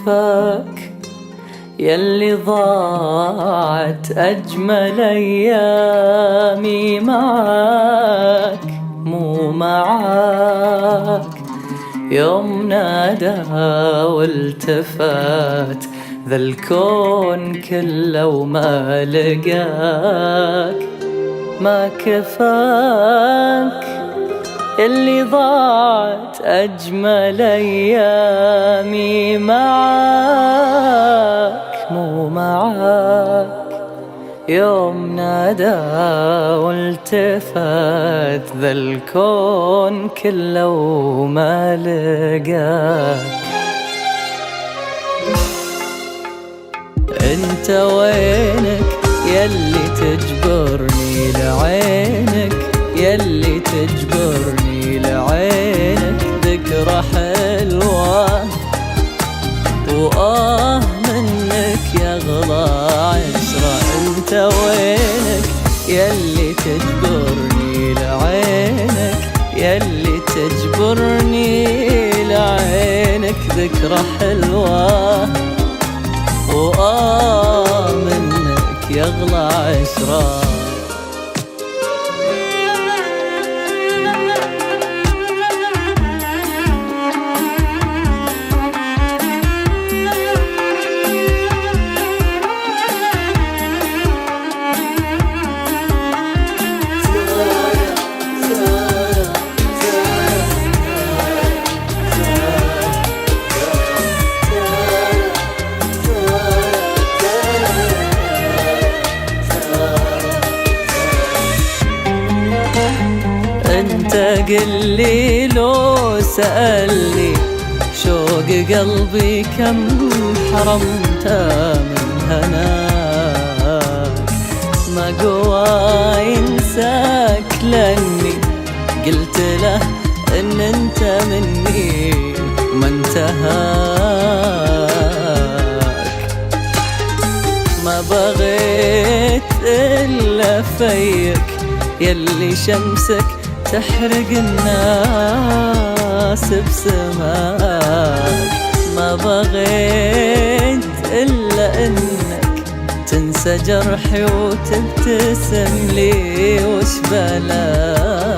كفاك يلي ضاعت أجمل أيامي معاك مو معاك. يوم نادى والتفات ذا الكون كله وما لقاك. ما كفاك اللي ضاعت أجمل أيامي معاك مو معاك. يوم نادى والتفات ذا الكون كله وما لقاك. انت وينك يلي تجبرني لعينك، يلي تجبرني لعينك. ذكرى حلوة منك يغلى عشرة. انت وينك يلي تجبرني لعينك، يلي تجبرني لعينك. ذكرى حلوة منك يغلى عشرة. انت قلي لو سألني شوق قلبي كم حرمته من هناك. ما قوى ينساك لاني قلت له ان انت مني ما انتهاك. ما بغيت الا فيك يلي شمسك تحرق الناس بسماك. ما بغيت إلا إنك تنسى جرحي وتبتسم لي وش بلاك.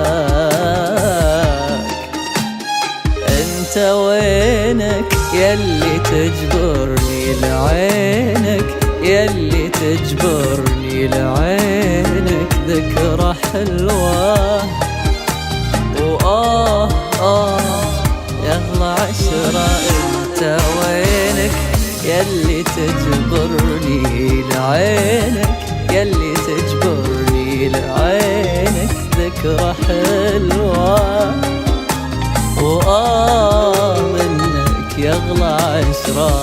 انت وينك يلي تجبرني لعينك، يلي تجبرني لعينك. ذكرى حلوة يغلى عشرة. انت وينك يلي تجبرني لعينك، يلي تجبرني لعينك. ذكرى حلوة منك يغلى عشرة.